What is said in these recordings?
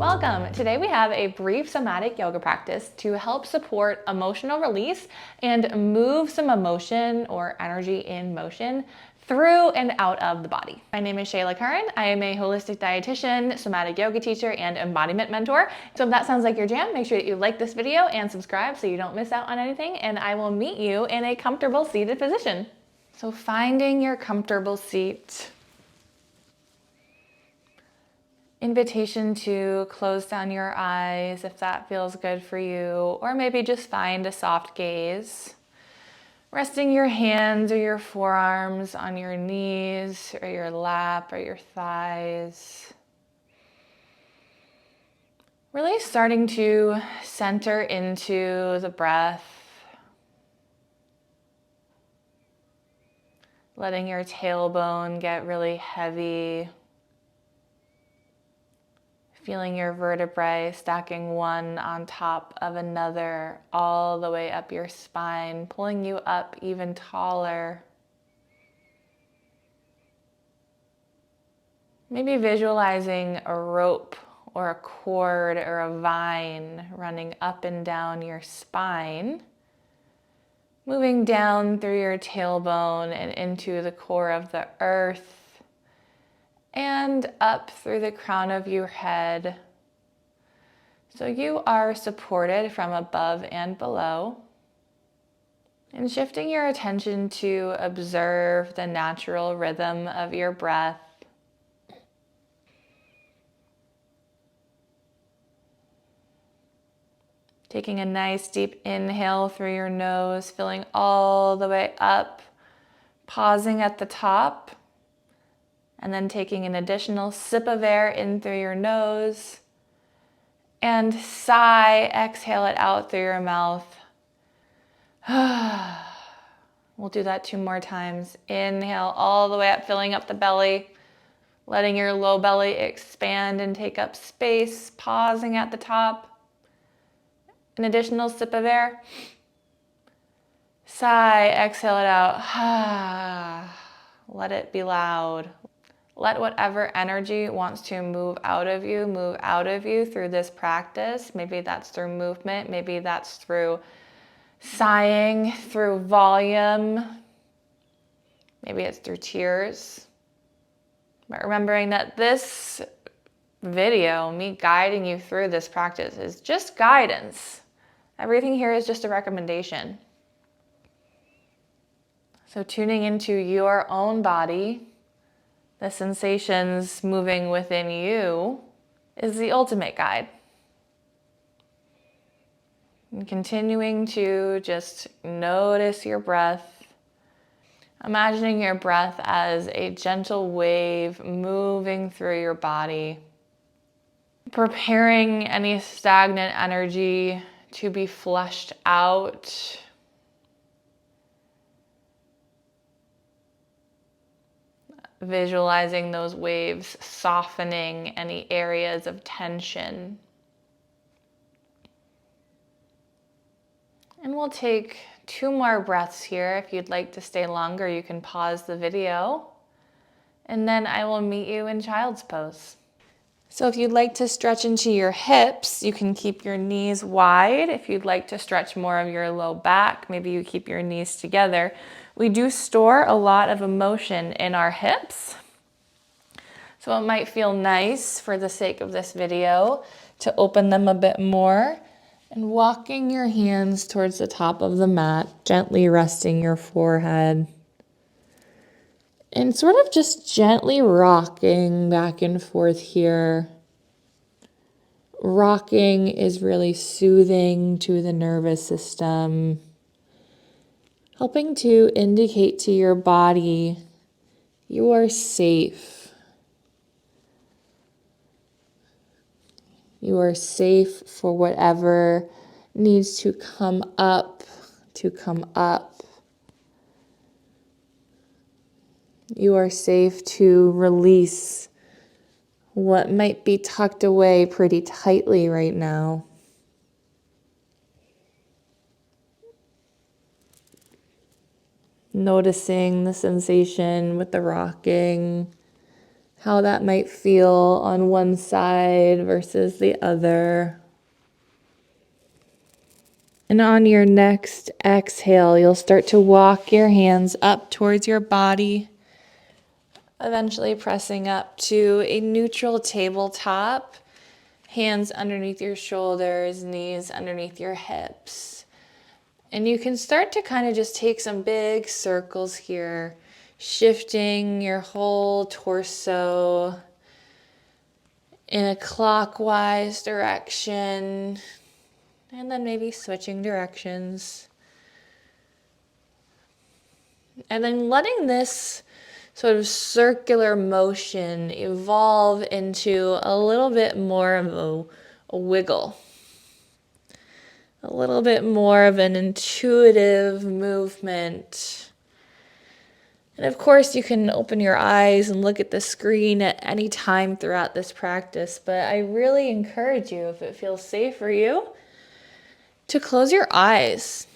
Welcome! Today we have a brief somatic yoga practice to help support emotional release and move some emotion or energy in motion through and out of the body. My name is Shelagh. I am a holistic dietitian, somatic yoga teacher, and embodiment mentor. So if that sounds like your jam, make sure that you like this video and subscribe so you don't miss out on anything, and I will meet you in a comfortable seated position. So finding your comfortable seat. Invitation to close down your eyes if that feels good for you, or maybe just find a soft gaze. Resting your hands or your forearms on your knees or your lap or your thighs. Really starting to center into the breath. Letting your tailbone get really heavy. Feeling your vertebrae stacking one on top of another all the way up your spine, pulling you up even taller. Maybe visualizing a rope or a cord or a vine running up and down your spine, moving down through your tailbone and into the core of the earth, and up through the crown of your head. So you are supported from above and below. And shifting your attention to observe the natural rhythm of your breath. Taking a nice deep inhale through your nose, filling all the way up, pausing at the top. And then taking an additional sip of air in through your nose. And sigh, exhale it out through your mouth. We'll do that 2 more times. Inhale all the way up, filling up the belly. Letting your low belly expand and take up space. Pausing at the top. An additional sip of air. Sigh, exhale it out. Let it be loud. Let whatever energy wants to move out of you through this practice. Maybe that's through movement. Maybe that's through sighing, through volume. Maybe it's through tears. But remembering that this video, me guiding you through this practice, is just guidance. Everything here is just a recommendation. So tuning into your own body, the sensations moving within you, is the ultimate guide. And continuing to just notice your breath, imagining your breath as a gentle wave moving through your body, preparing any stagnant energy to be flushed out. Visualizing those waves softening any areas of tension. And we'll take 2 more breaths here. If you'd like to stay longer, you can pause the video. And then I will meet you in child's pose. So if you'd like to stretch into your hips, you can keep your knees wide. If you'd like to stretch more of your low back, maybe you keep your knees together. We do store a lot of emotion in our hips. So it might feel nice, for the sake of this video, to open them a bit more. And walking your hands towards the top of the mat, gently resting your forehead. And sort of just gently rocking back and forth here. Rocking is really soothing to the nervous system, helping to indicate to your body you are safe. You are safe for whatever needs to come up, You are safe to release what might be tucked away pretty tightly right now. Noticing the sensation with the rocking, how that might feel on one side versus the other. And on your next exhale, you'll start to walk your hands up towards your body, eventually pressing up to a neutral tabletop. Hands underneath your shoulders, knees underneath your hips. And you can start to kind of just take some big circles here, shifting your whole torso in a clockwise direction, and then maybe switching directions. And then letting this sort of circular motion evolve into a little bit more of a wiggle. A little bit more of an intuitive movement. And of course, you can open your eyes and look at the screen at any time throughout this practice, but I really encourage you, if it feels safe for you, to close your eyes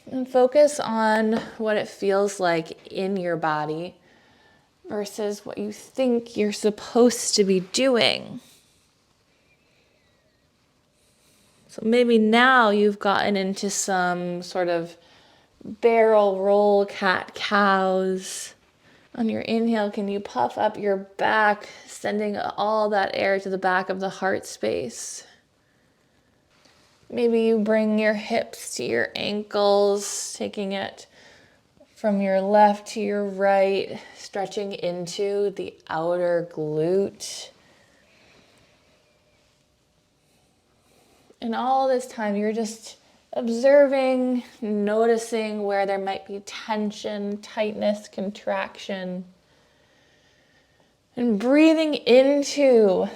and focus on what it feels like in your body versus what you think you're supposed to be doing. So maybe now you've gotten into some sort of barrel roll cat-cows. On your inhale, can you puff up your back, sending all that air to the back of the heart space? Maybe you bring your hips to your ankles, taking it from your left to your right, stretching into the outer glute. And all this time, you're just observing, noticing where there might be tension, tightness, contraction, and breathing into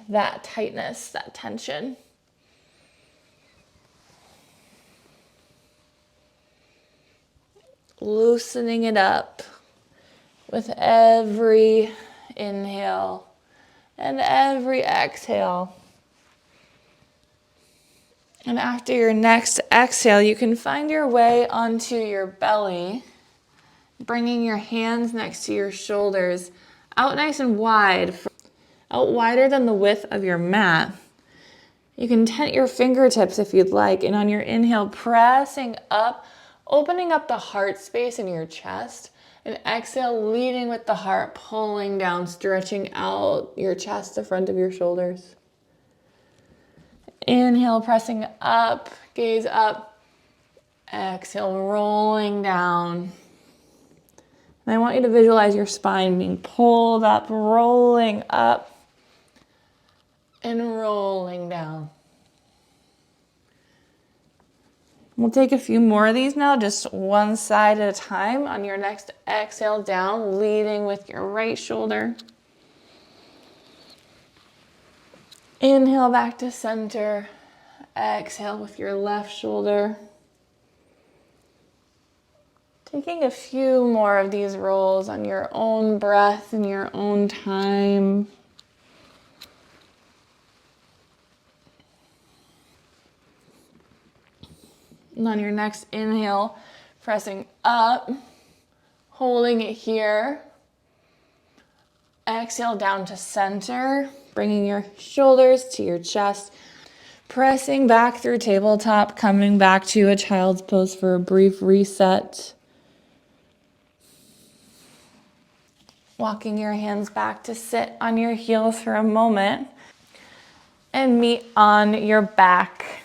that tightness, that tension. Loosening it up with every inhale and every exhale. And after your next exhale, you can find your way onto your belly, bringing your hands next to your shoulders, out nice and wide, out wider than the width of your mat. You can tent your fingertips if you'd like, and on your inhale, pressing up, opening up the heart space in your chest, and exhale, leading with the heart, pulling down, stretching out your chest, the front of your shoulders. Inhale, pressing up, gaze up. Exhale, rolling down. And I want you to visualize your spine being pulled up, rolling up, and rolling down. We'll take a few more of these now, just one side at a time. On your next exhale down, leading with your right shoulder. Inhale back to center. Exhale with your left shoulder. Taking a few more of these rolls on your own breath and your own time. And on your next inhale, pressing up, holding it here. Exhale down to center, bringing your shoulders to your chest. Pressing back through tabletop, coming back to a child's pose for a brief reset. Walking your hands back to sit on your heels for a moment and meet on your back.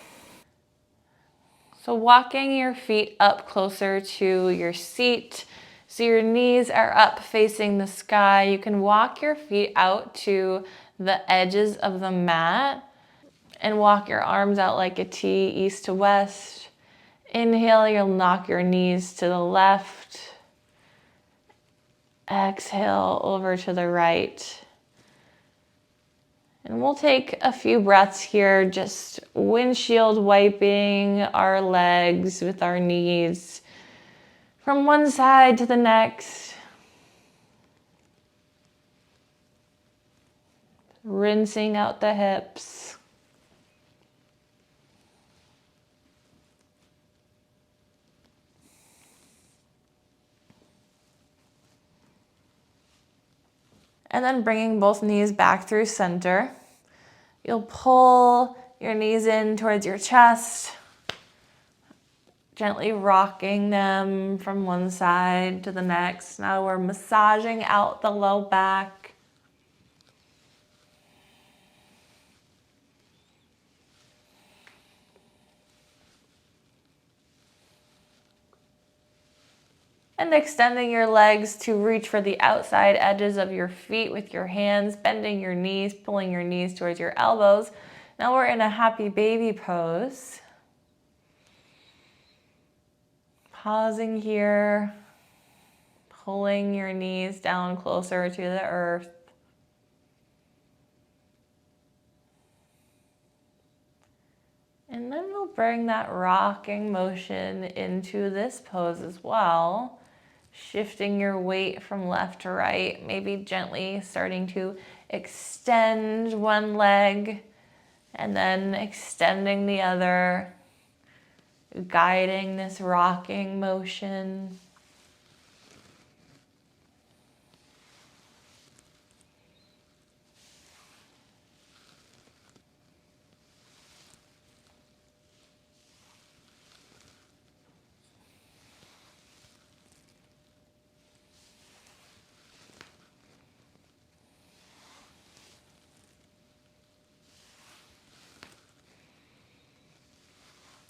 So walking your feet up closer to your seat, so your knees are up facing the sky. You can walk your feet out to the edges of the mat and walk your arms out like a T, east to west. Inhale, you'll knock your knees to the left. Exhale over to the right. And we'll take a few breaths here, just windshield wiping our legs with our knees from one side to the next. Rinsing out the hips. And then bringing both knees back through center. You'll pull your knees in towards your chest, gently rocking them from one side to the next. Now we're massaging out the low back. And extending your legs to reach for the outside edges of your feet with your hands, bending your knees, pulling your knees towards your elbows. Now we're in a happy baby pose. Pausing here, pulling your knees down closer to the earth. And then we'll bring that rocking motion into this pose as well. Shifting your weight from left to right, maybe gently starting to extend one leg and then extending the other, guiding this rocking motion.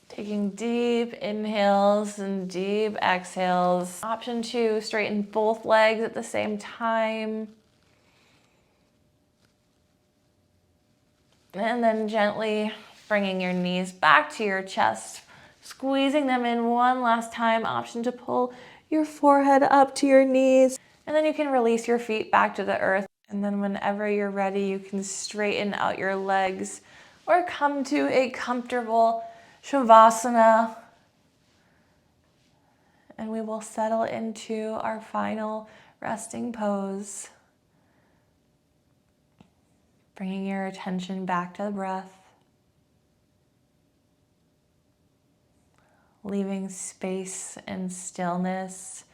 Taking deep inhales and deep exhales. Option 2, straighten both legs at the same time. And then gently bringing your knees back to your chest, squeezing them in one last time. Option to pull your forehead up to your knees. And then you can release your feet back to the earth. And then whenever you're ready, you can straighten out your legs or come to a comfortable Shavasana. And we will settle into our final resting pose. Bringing your attention back to the breath. Leaving space and stillness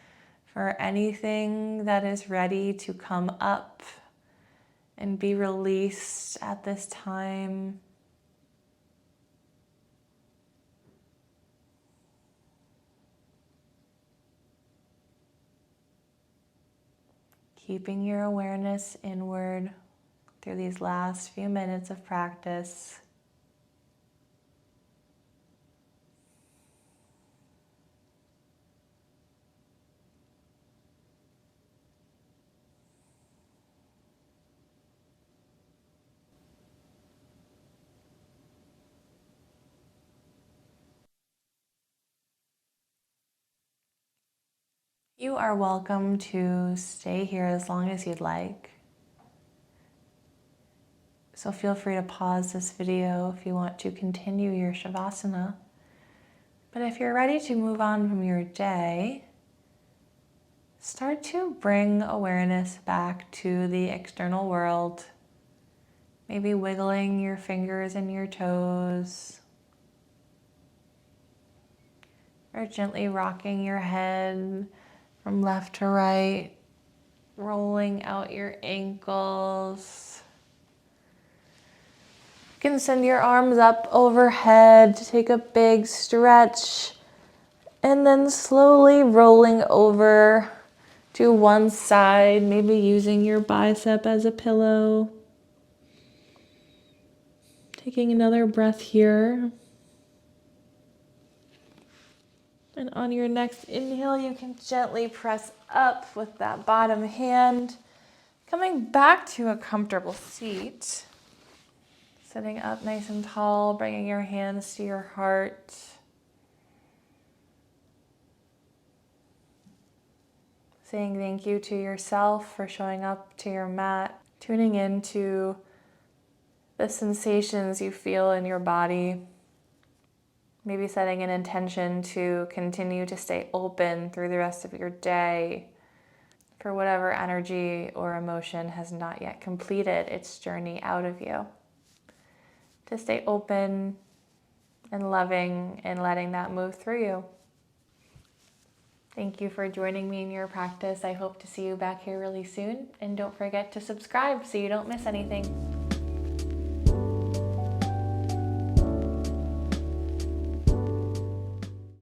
for anything that is ready to come up and be released at this time. Keeping your awareness inward through these last few minutes of practice. You are welcome to stay here as long as you'd like. So feel free to pause this video if you want to continue your Shavasana. But if you're ready to move on from your day, start to bring awareness back to the external world. Maybe wiggling your fingers and your toes, or gently rocking your head from left to right, rolling out your ankles. You can send your arms up overhead to take a big stretch, and then slowly rolling over to one side, maybe using your bicep as a pillow. Taking another breath here. And on your next inhale, you can gently press up with that bottom hand, coming back to a comfortable seat. Sitting up nice and tall, bringing your hands to your heart. Saying thank you to yourself for showing up to your mat, tuning into the sensations you feel in your body. Maybe setting an intention to continue to stay open through the rest of your day for whatever energy or emotion has not yet completed its journey out of you. To stay open and loving and letting that move through you. Thank you for joining me in your practice. I hope to see you back here really soon. And don't forget to subscribe so you don't miss anything.